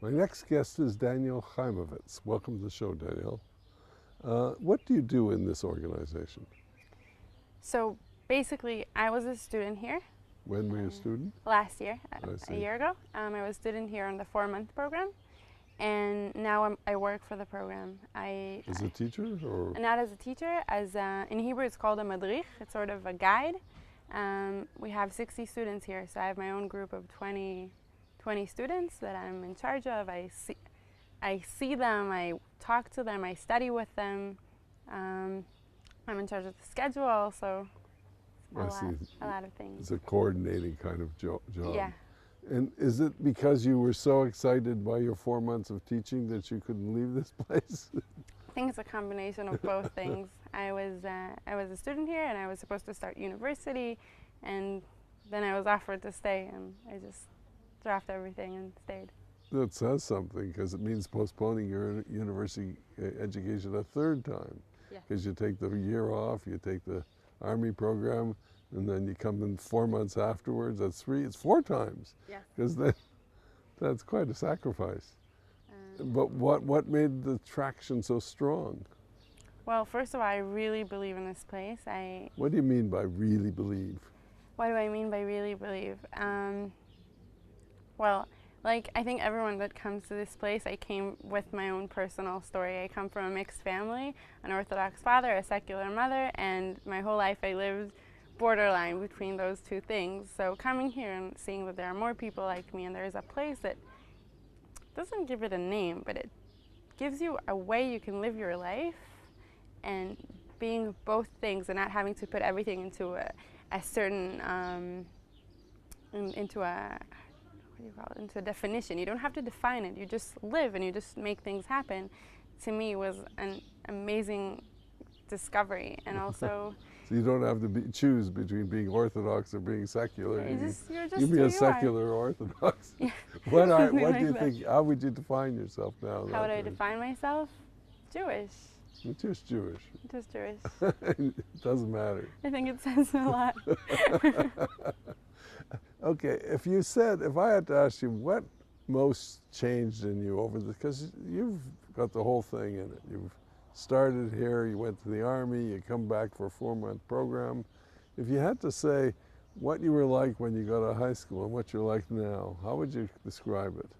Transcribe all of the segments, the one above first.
My next guest is Daniel Chaimovitz. Welcome to the show, Daniel. What do you do in this organization? So basically, I was a student here. When were you a student? Last year, I a year ago. I was a student here on the 4-month program, and now I work for the program. As a teacher, or? Not as a teacher, in Hebrew it's called a madrich. It's sort of a guide. We have 60 students here, so I have my own group of 20 students that I'm in charge of. I see them, I talk to them, I study with them. I'm in charge of the schedule, so a lot of things. It's a coordinating kind of job. Yeah. And is it because you were so excited by your 4 months of teaching that you couldn't leave this place? I think it's a combination of both things. I was a student here, and I was supposed to start university, and then I was offered to stay, and I just dropped everything and stayed. That says something, because it means postponing your university education a third time. Because you take the year off, you take the Army program, and then you come in 4 months afterwards. It's 4 times. Yes. Because that's quite a sacrifice. But what made the traction so strong? Well, first of all, I really believe in this place. What do you mean by really believe? What do I mean by really believe? Well, like, I think everyone that comes to this place, I came with my own personal story. I come from a mixed family, an Orthodox father, a secular mother, and my whole life I lived borderline between those two things. So coming here and seeing that there are more people like me, and there is a place that doesn't give it a name, but it gives you a way you can live your life, and being both things and not having to put everything into a certain, into a definition. You don't have to define it. You just live and you just make things happen. To me, was an amazing discovery, and also. So you don't have to choose between being Orthodox or being secular. You be a secular Orthodox. Yeah. What do you think? How would you define yourself now? How would I define myself? Jewish. Just Jewish. Just Jewish. It doesn't matter. I think it says a lot. Okay, if I had to ask you what most changed in you because you've got the whole thing in it. You've started here, you went to the Army, you come back for a 4-month program. If you had to say what you were like when you got out of high school and what you're like now, how would you describe it?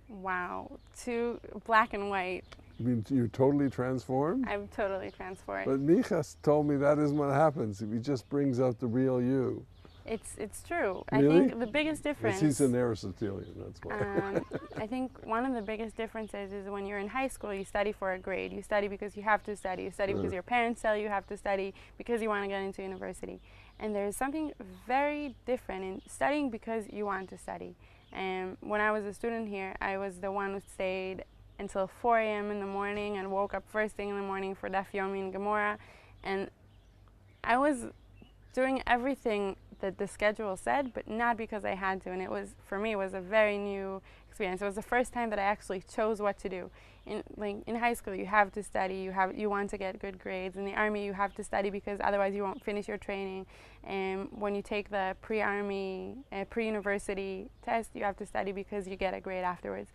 Wow, too black and white. You mean you're totally transformed? I'm totally transformed. But Micha told me that isn't what happens. He just brings out the real you. It's true. Really? I think the biggest difference. He's an Aristotelian, that's why. I think one of the biggest differences is when you're in high school, you study for a grade. You study because you have to study. You study because your parents tell you have to study, because you want to get into university. And there's something very different in studying because you want to study. And when I was a student here, I was the one who stayed until 4 a.m. in the morning and woke up first thing in the morning for Daf Yomi and Gemara. And I was doing everything that the schedule said, but not because I had to. And it was, for me, it was a very new experience. It was the first time that I actually chose what to do. In high school, you have to study. You want to get good grades. In the Army, you have to study because otherwise you won't finish your training. And when you take the pre-Army, pre-university test, you have to study because you get a grade afterwards.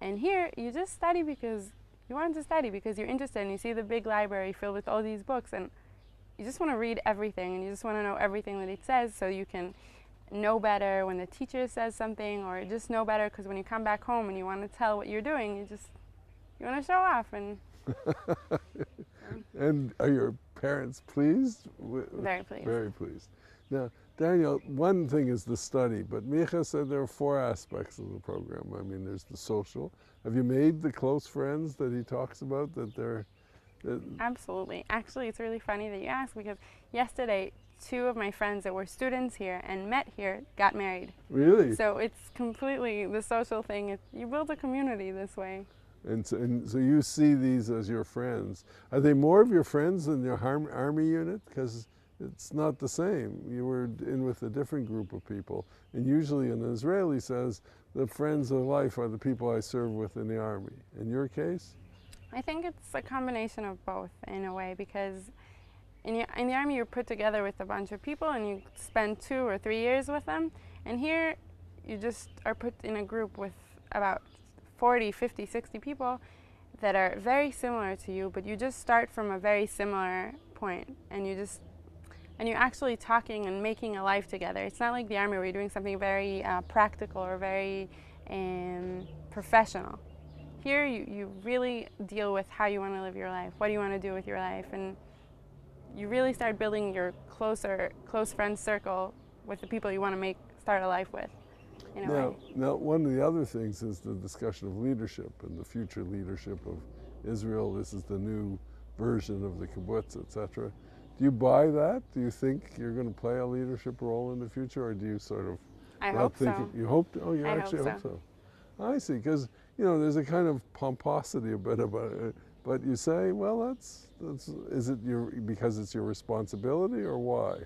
And here, you just study because you want to study, because you're interested, and you see the big library filled with all these books, and you just want to read everything, and you just want to know everything that it says, so you can know better when the teacher says something, or just know better because when you come back home and you want to tell what you're doing, you want to show off. And And are your parents pleased? Very pleased. Very pleased. Now, Daniel, one thing is the study, but Micha said there are 4 aspects of the program. I mean, there's the social. Have you made the close friends that he talks about, that they're... Absolutely. Actually, it's really funny that you ask, because yesterday, 2 of my friends that were students here and met here got married. Really? So it's completely the social thing. You build a community this way. And so you see these as your friends. Are they more of your friends than your Army unit? Because it's not the same. You were in with a different group of people. And usually an Israeli says, the friends of life are the people I serve with in the Army. In your case? I think it's a combination of both in a way, because in the Army you're put together with a bunch of people and you spend 2 or 3 years with them. And here you just are put in a group with about 40, 50, 60 people that are very similar to you, but you just start from a very similar point, and you're actually talking and making a life together. It's not like the army where you're doing something very practical or very professional. Here you really deal with how you want to live your life, what do you want to do with your life, and you really start building your close friend circle with the people you want to start a life with. Now, one of the other things is the discussion of leadership and the future leadership of Israel. This is the new version of the kibbutz, etc. Do you buy that? Do you think you're going to play a leadership role in the future, or do you sort of I not hope think so. You hope? Oh, you I actually hope hope so. I see, because there's a kind of pomposity a bit about it. But you say, well, is it because it's your responsibility, or why?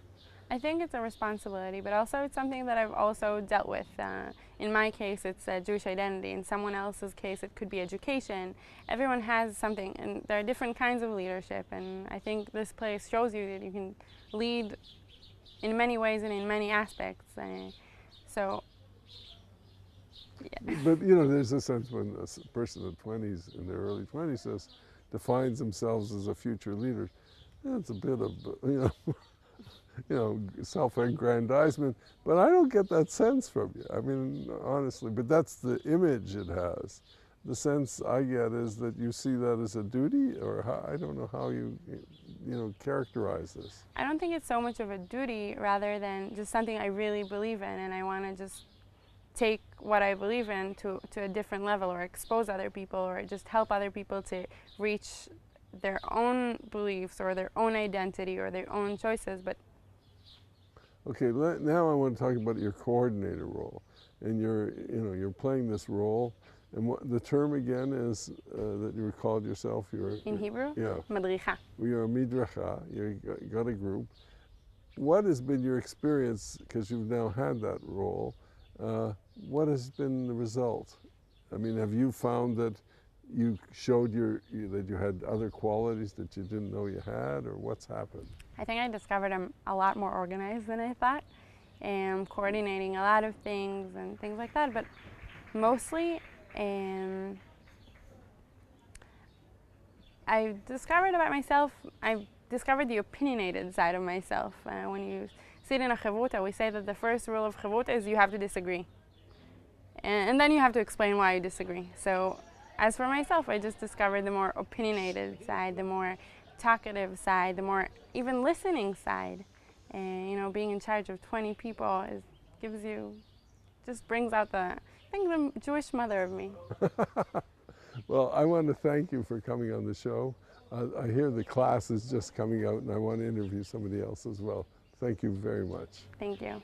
I think it's a responsibility, but also it's something that I've also dealt with. In my case, it's Jewish identity. In someone else's case, it could be education. Everyone has something, and there are different kinds of leadership, and I think this place shows you that you can lead in many ways and in many aspects. So, yeah. But there's a sense when a person in their early 20s defines themselves as a future leader, that's a bit of self-aggrandizement, but I don't get that sense from you. I mean, honestly, but that's the image it has. The sense I get is that you see that as a duty, or I don't know how you characterize this. I don't think it's so much of a duty, rather than just something I really believe in, and I want to just take what I believe in to a different level, or expose other people, or just help other people to reach their own beliefs or their own identity or their own choices. But okay, now I want to talk about your coordinator role, and you're playing this role, and what the term again is that you called yourself? In Hebrew, yeah, madricha. You're a midrashah. You got a group. What has been your experience, because you've now had that role? What has been the result? I mean, have you found that you showed that you had other qualities that you didn't know you had, or what's happened? I think I discovered I'm a lot more organized than I thought, and coordinating a lot of things and things like that. But mostly, I discovered about myself, I discovered the opinionated side of myself. When you sit in a chavruta, we say that the first rule of chavruta is you have to disagree. And then you have to explain why you disagree. So as for myself, I just discovered the more opinionated side, the more talkative side, the more even listening side. And being in charge of 20 people just brings out the Jewish mother of me. Well, I want to thank you for coming on the show. I hear the class is just coming out, and I want to interview somebody else as well. Thank you very much. Thank you.